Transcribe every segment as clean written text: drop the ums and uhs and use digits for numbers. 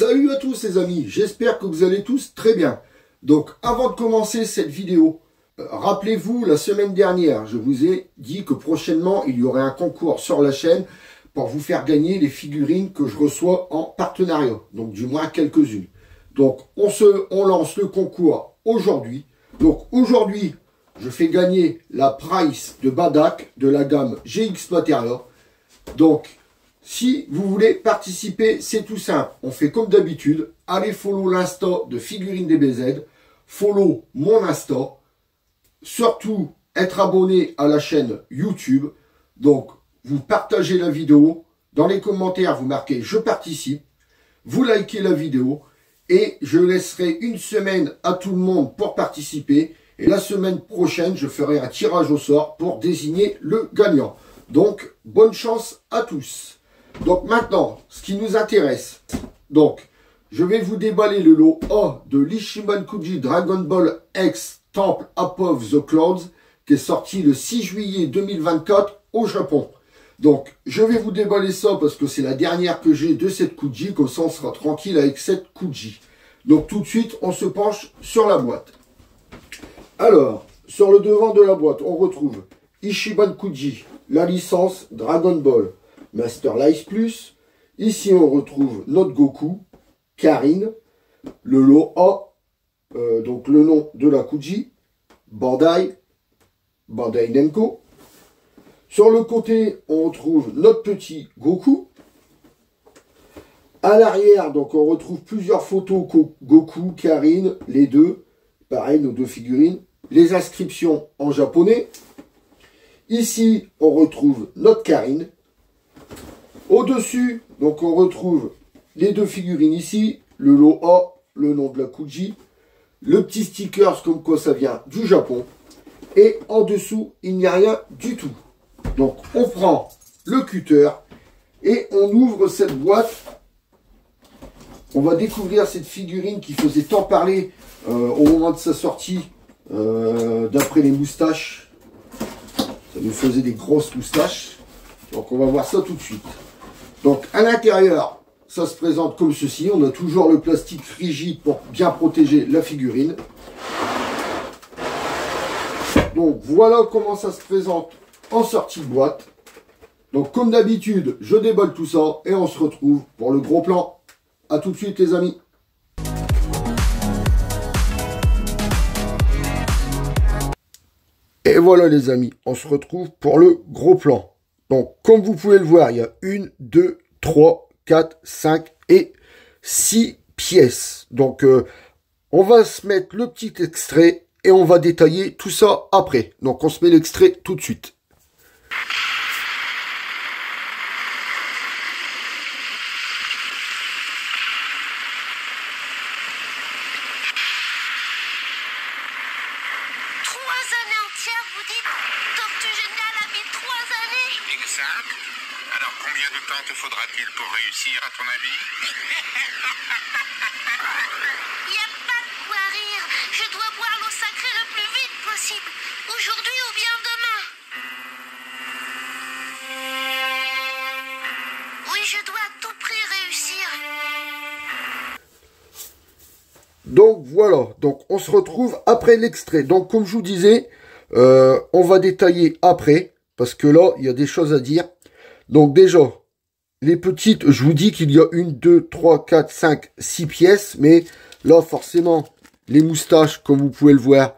Salut à tous les amis, j'espère que vous allez tous très bien. Donc avant de commencer cette vidéo, rappelez-vous la semaine dernière, je vous ai dit que prochainement il y aurait un concours sur la chaîne pour vous faire gagner les figurines que je reçois en partenariat. Donc du moins quelques-unes. Donc on lance le concours aujourd'hui. Donc aujourd'hui, je fais gagner la Price de Badak de la gamme GX Materia. Donc si vous voulez participer, c'est tout simple. On fait comme d'habitude. Allez follow l'Insta de Figurines DBZ. Follow mon Insta. Surtout, être abonné à la chaîne YouTube. Donc, vous partagez la vidéo. Dans les commentaires, vous marquez « Je participe ». Vous likez la vidéo. Et je laisserai une semaine à tout le monde pour participer. Et la semaine prochaine, je ferai un tirage au sort pour désigner le gagnant. Donc, bonne chance à tous. Donc maintenant, ce qui nous intéresse, donc je vais vous déballer le lot A de l'Ishibankuji Dragon Ball X Temple Above the Clouds qui est sorti le 6 juillet 2024 au Japon. Donc je vais vous déballer ça parce que c'est la dernière que j'ai de cette Kuji, comme ça on sera tranquille avec cette Kuji. Donc tout de suite, on se penche sur la boîte. Alors, sur le devant de la boîte, on retrouve Ishibankuji, la licence Dragon Ball Master Life Plus. Ici, on retrouve notre Goku, Karin, le lot A, donc le nom de la Kuji, Bandai Namco. Sur le côté, on retrouve notre petit Goku. À l'arrière, donc on retrouve plusieurs photos Goku, Karin, les deux. Pareil, nos deux figurines. Les inscriptions en japonais. Ici, on retrouve notre Karin. Au-dessus, donc on retrouve les deux figurines ici, le lot A, le nom de la Kuji, le petit sticker comme quoi ça vient du Japon, et en dessous, il n'y a rien du tout. Donc on prend le cutter et on ouvre cette boîte. On va découvrir cette figurine qui faisait tant parler au moment de sa sortie, d'après les moustaches. Ça nous faisait des grosses moustaches. Donc on va voir ça tout de suite. Donc à l'intérieur, ça se présente comme ceci. On a toujours le plastique rigide pour bien protéger la figurine. Donc voilà comment ça se présente en sortie de boîte. Donc comme d'habitude, je déballe tout ça et on se retrouve pour le gros plan. A tout de suite les amis. Et voilà les amis, on se retrouve pour le gros plan. Donc, comme vous pouvez le voir, il y a 1, 2, 3, 4, 5 et 6 pièces. Donc, on va se mettre le petit extrait et on va détailler tout ça après. Donc, on se met l'extrait tout de suite. Alors, combien de temps te faudra-t-il pour réussir, à ton avis? Y a pas de quoi rire. Je dois boire l'eau sacrée le plus vite possible. Aujourd'hui ou bien demain. Oui, je dois à tout prix réussir. Donc, voilà. Donc, on se retrouve après l'extrait. Donc, comme je vous disais, on va détailler après. Parce que là, il y a des choses à dire. Donc déjà, les petites, je vous dis qu'il y a 1, 2, 3, 4, 5, 6 pièces. Mais là, forcément, les moustaches, comme vous pouvez le voir,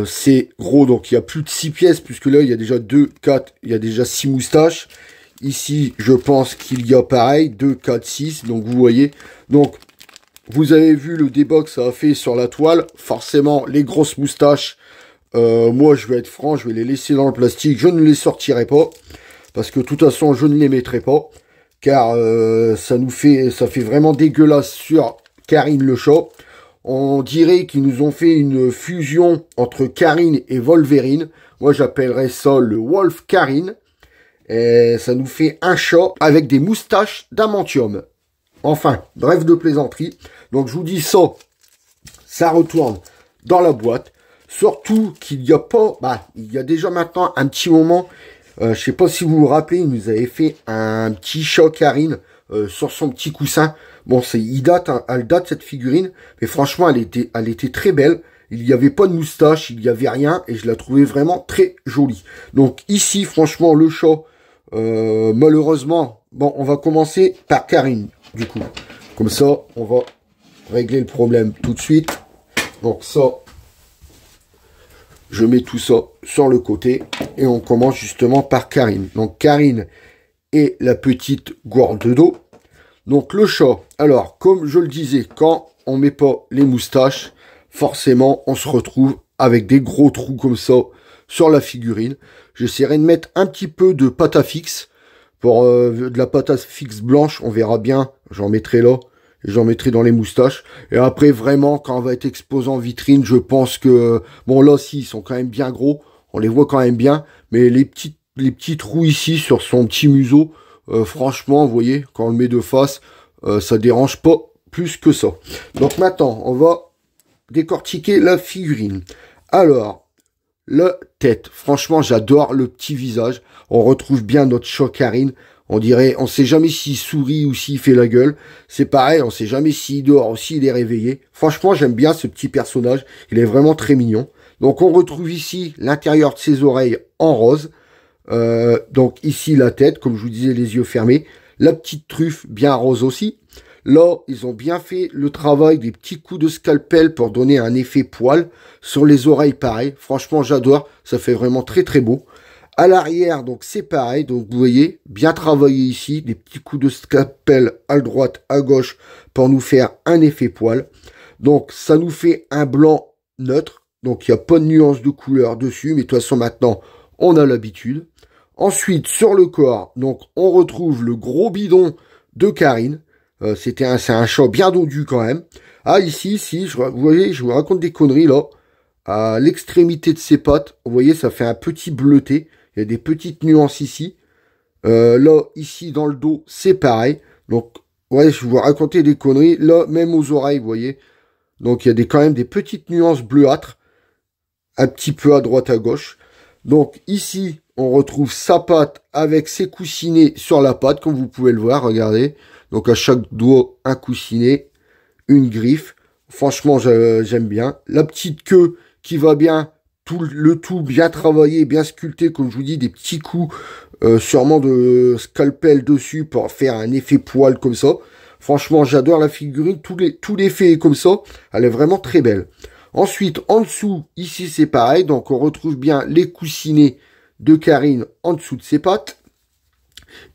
c'est gros. Donc, il y a plus de 6 pièces. Puisque là, il y a déjà 2, 4, il y a déjà 6 moustaches. Ici, je pense qu'il y a pareil, 2, 4, 6. Donc, vous voyez. Donc, vous avez vu le débat que ça a fait sur la toile. Forcément, les grosses moustaches, moi, je vais être franc, je vais les laisser dans le plastique. Je ne les sortirai pas. Parce que de toute façon, je ne les mettrai pas. Car ça fait vraiment dégueulasse sur Karin le chat. On dirait qu'ils nous ont fait une fusion entre Karin et Wolverine. Moi, j'appellerais ça le Wolf Karin. Et ça nous fait un chat avec des moustaches d'amantium. Enfin, bref de plaisanterie. Donc, je vous dis ça, ça retourne dans la boîte. Surtout qu'il n'y a pas, il y a déjà maintenant un petit moment, je sais pas si vous vous rappelez, il nous avait fait un petit chat Karin sur son petit coussin. Bon, elle date cette figurine, mais franchement, elle était très belle. Il n'y avait pas de moustache, il n'y avait rien, et je la trouvais vraiment très jolie. Donc ici, franchement, le chat, malheureusement, bon, on va commencer par Karine, du coup. Comme ça, on va régler le problème tout de suite. Donc ça, je mets tout ça sur le côté, et on commence justement par Karine. Donc Karine et la petite gourde d'eau. Donc le chat, alors, comme je le disais, quand on met pas les moustaches, forcément, on se retrouve avec des gros trous comme ça sur la figurine. J'essaierai de mettre un petit peu de pâte à fixe. Pour de la pâte à fixe blanche, on verra bien. J'en mettrai là. Et j'en mettrai dans les moustaches. Et après, vraiment, quand on va être exposé en vitrine, je pense que... Bon, là, si, ils sont quand même bien gros. On les voit quand même bien. Mais les petits trous ici, sur son petit museau, franchement, vous voyez, quand on le met de face, ça dérange pas plus que ça. Donc maintenant, on va décortiquer la figurine. Alors, la tête. Franchement, j'adore le petit visage. On retrouve bien notre chat Karine. On dirait, on sait jamais s'il sourit ou s'il fait la gueule. C'est pareil, on sait jamais s'il dort ou s'il est réveillé. Franchement, j'aime bien ce petit personnage. Il est vraiment très mignon. Donc, on retrouve ici l'intérieur de ses oreilles en rose. Donc, ici, la tête, comme je vous disais, les yeux fermés. La petite truffe, bien rose aussi. Là, ils ont bien fait le travail des petits coups de scalpel pour donner un effet poil. Sur les oreilles, pareil. Franchement, j'adore. Ça fait vraiment très, très beau. À l'arrière, donc, c'est pareil. Donc, vous voyez, bien travaillé ici. Des petits coups de scalpel à droite, à gauche pour nous faire un effet poil. Donc, ça nous fait un blanc neutre. Donc, il n'y a pas de nuance de couleur dessus. Mais de toute façon, maintenant, on a l'habitude. Ensuite, sur le corps, donc, on retrouve le gros bidon de Karine. C'est un chat bien dodu quand même. Ah, ici, vous voyez, je vous raconte des conneries là. À l'extrémité de ses pattes, vous voyez, ça fait un petit bleuté. Il y a des petites nuances ici. Là, ici, dans le dos, c'est pareil. Donc, ouais, je vous racontais des conneries. Là, même aux oreilles, vous voyez. Donc, il y a quand même des petites nuances bleuâtres. Un petit peu à droite, à gauche. Donc, ici, on retrouve sa patte avec ses coussinets sur la patte, comme vous pouvez le voir, regardez. Donc, à chaque doigt, un coussinet, une griffe. Franchement, j'aime bien. La petite queue qui va bien, le tout bien travaillé, bien sculpté, comme je vous dis, des petits coups sûrement de scalpel dessus pour faire un effet poil comme ça. Franchement, j'adore la figurine. Tout l'effet est comme ça. Elle est vraiment très belle. Ensuite, en dessous, ici, c'est pareil. Donc, on retrouve bien les coussinets de Karine en dessous de ses pattes.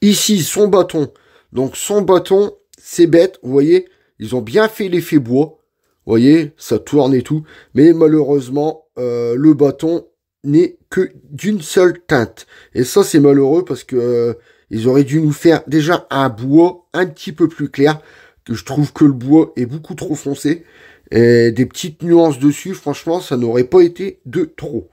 Ici, son bâton. Donc, son bâton, c'est bête. Vous voyez, ils ont bien fait l'effet bois. Vous voyez, ça tourne et tout. Mais malheureusement, le bâton n'est que d'une seule teinte. Et ça, c'est malheureux parce que ils auraient dû nous faire déjà un bois un petit peu plus clair. Que je trouve que le bois est beaucoup trop foncé. Et des petites nuances dessus, franchement, ça n'aurait pas été de trop.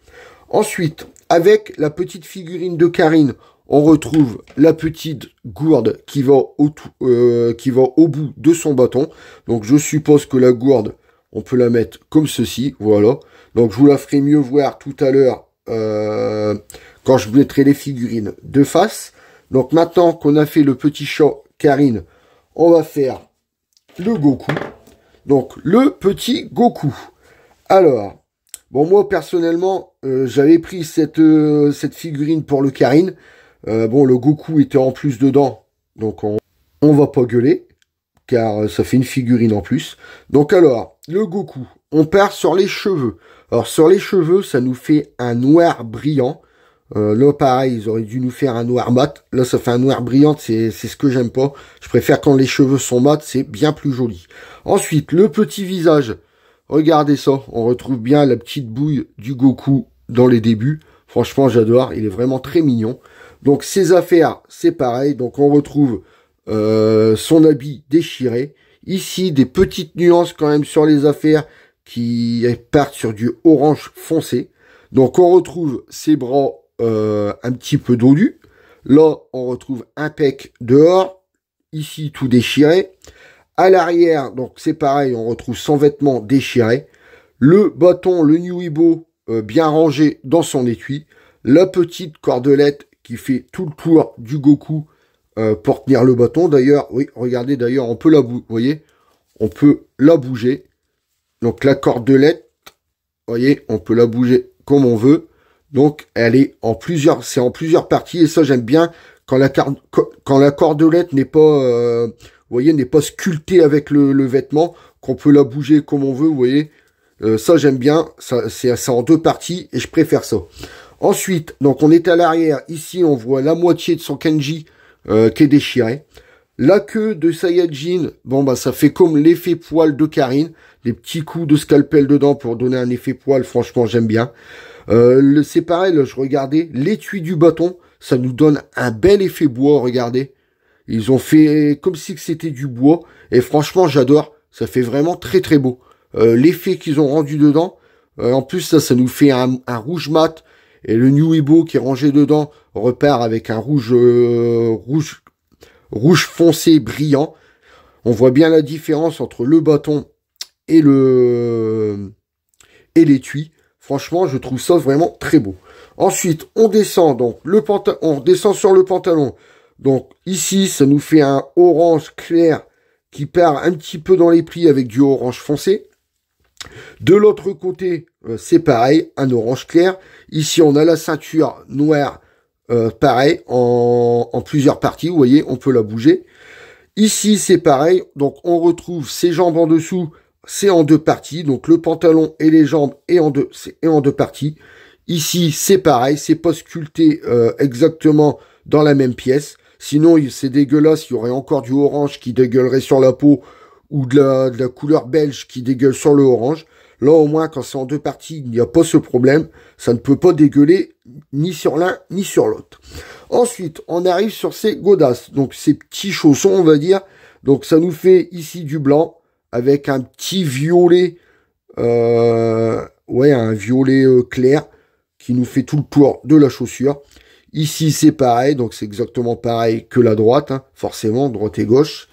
Ensuite, avec la petite figurine de Karine, on retrouve la petite gourde qui va au bout de son bâton. Donc, je suppose que la gourde, on peut la mettre comme ceci. Voilà. Donc, je vous la ferai mieux voir tout à l'heure quand je mettrai les figurines de face. Donc, maintenant qu'on a fait le petit chat Karine, on va faire le Goku. Donc, le petit Goku. Alors, bon, moi, personnellement, j'avais pris cette figurine pour le Karine. Bon, le Goku était en plus dedans. Donc, on va pas gueuler. Car ça fait une figurine en plus. Donc, alors, le Goku. On part sur les cheveux. Alors, sur les cheveux, ça nous fait un noir brillant. Là, pareil, ils auraient dû nous faire un noir mat. Là, ça fait un noir brillant, c'est ce que j'aime pas. Je préfère quand les cheveux sont mat, c'est bien plus joli. Ensuite, le petit visage. Regardez ça, on retrouve bien la petite bouille du Goku dans les débuts. Franchement, j'adore, il est vraiment très mignon. Donc, ses affaires, c'est pareil. Donc, on retrouve son habit déchiré. Ici, des petites nuances quand même sur les affaires qui partent sur du orange foncé. Donc, on retrouve ses bras un petit peu dodus. Là, on retrouve un pec dehors. Ici, tout déchiré. À l'arrière, donc c'est pareil, on retrouve son vêtement déchiré. Le bâton, le Nuibo, bien rangé dans son étui. La petite cordelette qui fait tout le tour du Goku pour tenir le bâton. D'ailleurs, oui, regardez, d'ailleurs, on peut la bouger, vous voyez, on peut la bouger. Donc la cordelette, vous voyez, on peut la bouger comme on veut. Donc elle est en plusieurs, c'est en plusieurs parties, et ça j'aime bien quand la cordelette n'est pas, vous voyez, n'est pas sculptée avec le vêtement, qu'on peut la bouger comme on veut, vous voyez. Ça j'aime bien, ça c'est en deux parties et je préfère ça. Ensuite, donc on est à l'arrière, ici on voit la moitié de son kanji qui est déchiré. La queue de Saiyajin, bon bah ça fait comme l'effet poil de Karin, des petits coups de scalpel dedans pour donner un effet poil, franchement j'aime bien. C'est pareil, là, je regardais, l'étui du bâton, ça nous donne un bel effet bois, regardez. Ils ont fait comme si c'était du bois, et franchement j'adore, ça fait vraiment très très beau. L'effet qu'ils ont rendu dedans, en plus ça nous fait un rouge mat, et le New Ebo qui est rangé dedans repart avec un rouge foncé brillant. On voit bien la différence entre le bâton et l'étui. Franchement, je trouve ça vraiment très beau. Ensuite, on descend donc on descend sur le pantalon. Donc ici, ça nous fait un orange clair qui part un petit peu dans les plis avec du orange foncé. De l'autre côté, c'est pareil, un orange clair. Ici, on a la ceinture noire, pareil, en plusieurs parties. Vous voyez, on peut la bouger. Ici, c'est pareil. Donc, on retrouve ses jambes en dessous. C'est en deux parties. Donc, le pantalon et les jambes est en deux parties. Ici, c'est pareil. C'est pas sculpté exactement dans la même pièce. Sinon, c'est dégueulasse. Il y aurait encore du orange qui dégueulerait sur la peau ou de la couleur belge qui dégueule sur le orange. Là, au moins, quand c'est en deux parties, il n'y a pas ce problème. Ça ne peut pas dégueuler ni sur l'un ni sur l'autre. Ensuite, on arrive sur ces godasses. Donc, ces petits chaussons, on va dire. Donc, ça nous fait ici du blanc avec un petit violet, un violet clair qui nous fait tout le tour de la chaussure. Ici, c'est pareil. Donc, c'est exactement pareil que la droite, hein, forcément, droite et gauche.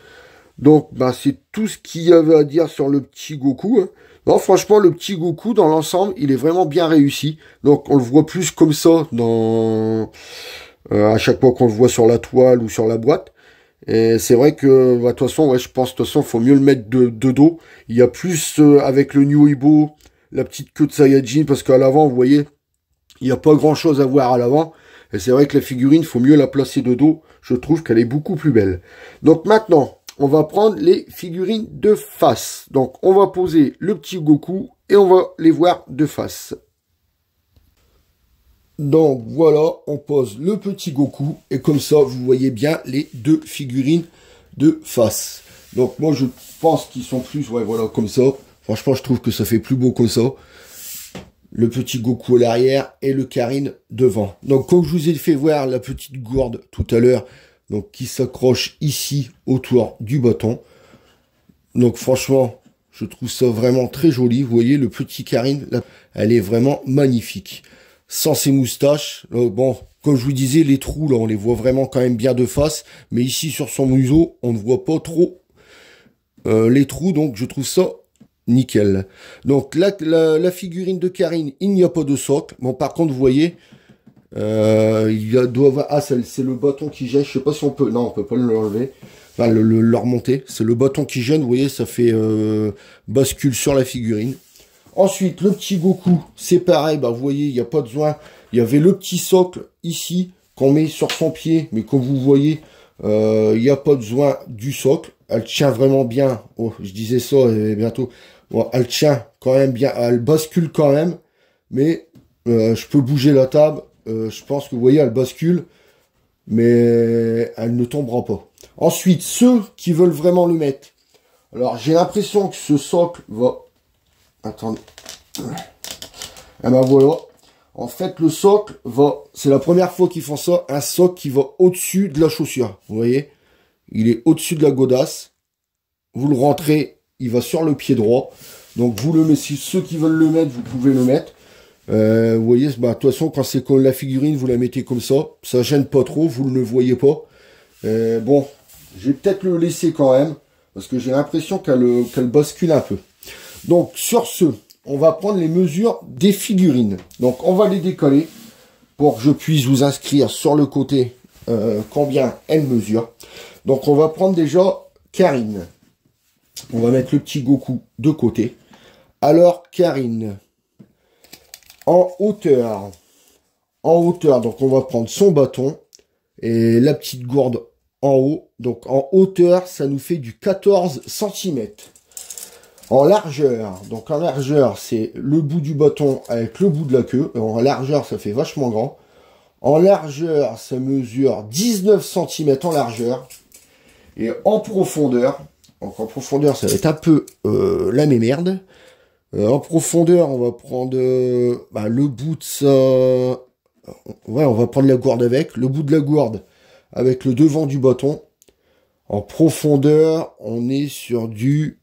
Donc, c'est tout ce qu'il y avait à dire sur le petit Goku. Hein. Non, franchement, le petit Goku, dans l'ensemble, il est vraiment bien réussi. Donc, on le voit plus comme ça à chaque fois qu'on le voit sur la toile ou sur la boîte. Et c'est vrai que, de toute façon, je pense, de toute façon, faut mieux le mettre de dos. Il y a plus, avec le New Ebo, la petite queue de Saiyajin, parce qu'à l'avant, vous voyez, il n'y a pas grand chose à voir à l'avant. Et c'est vrai que la figurine, faut mieux la placer de dos. Je trouve qu'elle est beaucoup plus belle. Donc, maintenant, on va prendre les figurines de face. Donc, on va poser le petit Goku et on va les voir de face. Donc, voilà, on pose le petit Goku et comme ça, vous voyez bien les deux figurines de face. Donc, moi, je pense qu'ils sont plus, voilà, comme ça. Franchement, je trouve que ça fait plus beau comme ça. Le petit Goku à l'arrière et le Karin devant. Donc, comme je vous ai fait voir la petite gourde tout à l'heure, donc qui s'accroche ici autour du bâton. Donc franchement, je trouve ça vraiment très joli. Vous voyez, le petit Karin, là, elle est vraiment magnifique. Sans ses moustaches, bon, comme je vous disais, les trous, là, on les voit vraiment quand même bien de face. Mais ici, sur son museau, on ne voit pas trop les trous. Donc, je trouve ça nickel. Donc, la figurine de Karin, il n'y a pas de socle. Bon, par contre, vous voyez... doit avoir... Ah, c'est le bâton qui gêne. Je sais pas si on peut... Non, on peut pas l'enlever. Enfin, le remonter. C'est le bâton qui gêne. Vous voyez, ça fait bascule sur la figurine. Ensuite, le petit Goku, c'est pareil. Vous voyez, il n'y a pas besoin. Il y avait le petit socle ici qu'on met sur son pied. Mais comme vous voyez, il n'y a pas besoin du socle. Elle tient vraiment bien. Oh, je disais ça et bientôt. Bon, elle tient quand même bien. Elle bascule quand même. Mais je peux bouger la table. Je pense que vous voyez, elle bascule, mais elle ne tombera pas. Ensuite, ceux qui veulent vraiment le mettre. Alors, j'ai l'impression que ce socle va... Attendez. Et voilà. En fait, le socle va... C'est la première fois qu'ils font ça. Un socle qui va au-dessus de la chaussure. Vous voyez? Il est au-dessus de la godasse. Vous le rentrez, il va sur le pied droit. Donc, vous le mettez. Ceux qui veulent le mettre, vous pouvez le mettre. Vous voyez, de toute façon, quand c'est comme la figurine, vous la mettez comme ça gêne pas trop, vous ne le voyez pas. Bon, je vais peut-être le laisser quand même, parce que j'ai l'impression qu'elle bascule un peu. Donc, sur ce, on va prendre les mesures des figurines. Donc, on va les décoller pour que je puisse vous inscrire sur le côté combien elle mesure. Donc on va prendre déjà Karine. On va mettre le petit Goku de côté. Alors Karine, en hauteur, donc on va prendre son bâton et la petite gourde en haut. Donc en hauteur, ça nous fait du 14 cm. En largeur, donc en largeur, c'est le bout du bâton avec le bout de la queue. En largeur, ça fait vachement grand. En largeur, ça mesure 19 cm en largeur. Et en profondeur, donc en profondeur, ça va être un peu la mémerde. En profondeur, on va prendre le bout de ça. Ouais, on va prendre la gourde avec, le bout de la gourde avec le devant du bâton. En profondeur, on est sur du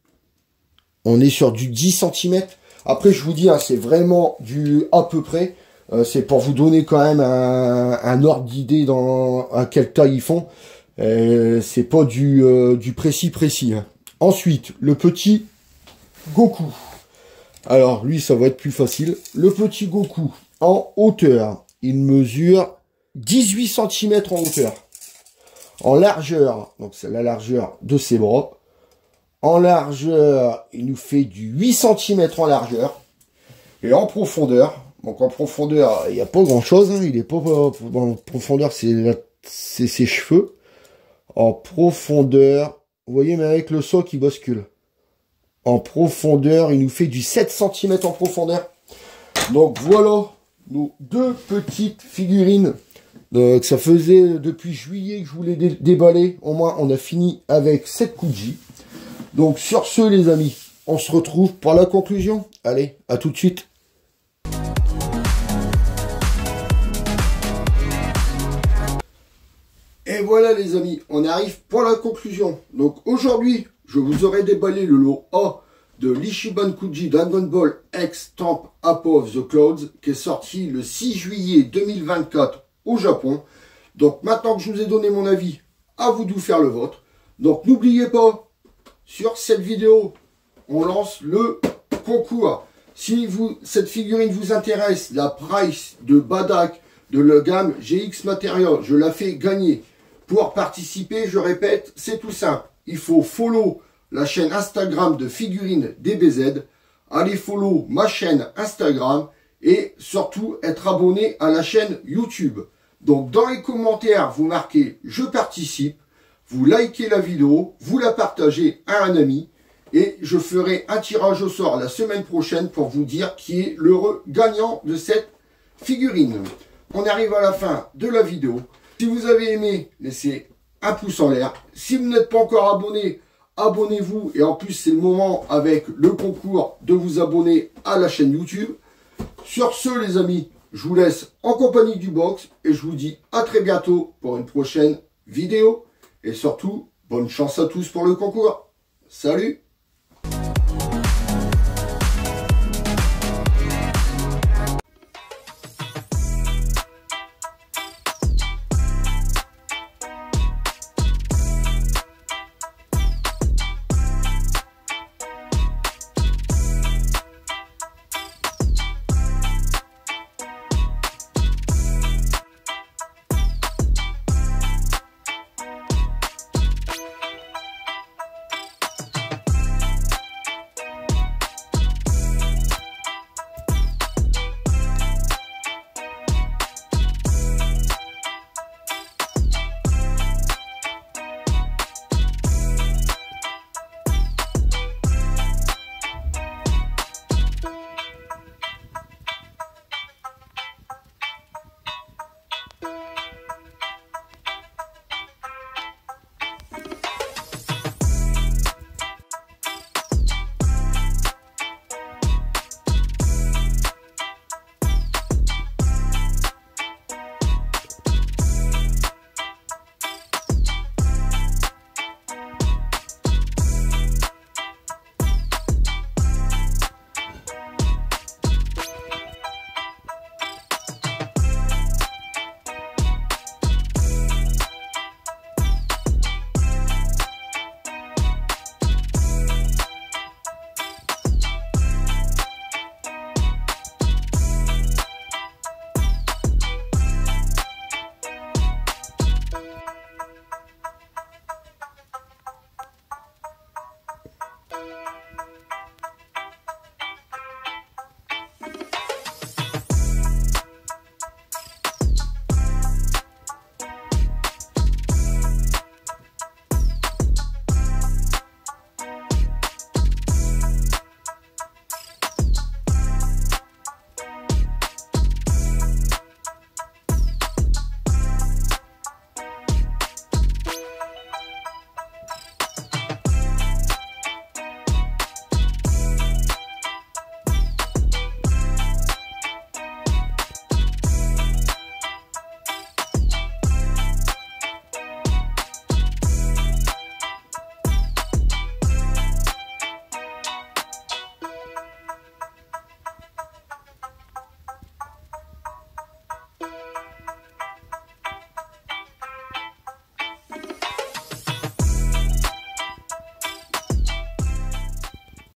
10 cm. Après, je vous dis, hein, c'est vraiment du à peu près. C'est pour vous donner quand même un ordre d'idée à quelle taille ils font. C'est pas du précis. Hein. Ensuite, le petit Goku. Alors, lui, ça va être plus facile. Le petit Goku, en hauteur, il mesure 18 cm en hauteur. En largeur, donc c'est la largeur de ses bras. En largeur, il nous fait du 8 cm en largeur. Et en profondeur, donc en profondeur, il n'y a pas grand chose. Hein, il est pas en profondeur, c'est ses cheveux. En profondeur, vous voyez, mais avec le saut qui bascule. En profondeur, il nous fait du 7 cm en profondeur. Donc voilà nos deux petites figurines que ça faisait depuis juillet que je voulais déballer. Au moins, on a fini avec cette Kuji. Donc sur ce, les amis, on se retrouve pour la conclusion. Allez, à tout de suite. Et voilà les amis, on arrive pour la conclusion. Donc aujourd'hui, je vous aurai déballé le lot A de l'Ichiban Kuji Dragon Ball X Stamp App of the Clouds qui est sorti le 6 juillet 2024 au Japon. Donc maintenant que je vous ai donné mon avis, à vous de vous faire le vôtre. Donc n'oubliez pas, sur cette vidéo, on lance le concours. Si cette figurine vous intéresse, la price de Badak de la gamme GX Material, je la fais gagner. Pour participer, je répète, c'est tout simple. Il faut follow la chaîne Instagram de Figurines DBZ, allez follow ma chaîne Instagram et surtout être abonné à la chaîne YouTube. Donc dans les commentaires, vous marquez « Je participe », vous likez la vidéo, vous la partagez à un ami et je ferai un tirage au sort la semaine prochaine pour vous dire qui est l'heureux gagnant de cette figurine. On arrive à la fin de la vidéo. Si vous avez aimé, laissez un pouce en l'air. Si vous n'êtes pas encore abonné, abonnez-vous. Et en plus, c'est le moment avec le concours de vous abonner à la chaîne YouTube. Sur ce, les amis, je vous laisse en compagnie du box. Et je vous dis à très bientôt pour une prochaine vidéo. Et surtout, bonne chance à tous pour le concours. Salut!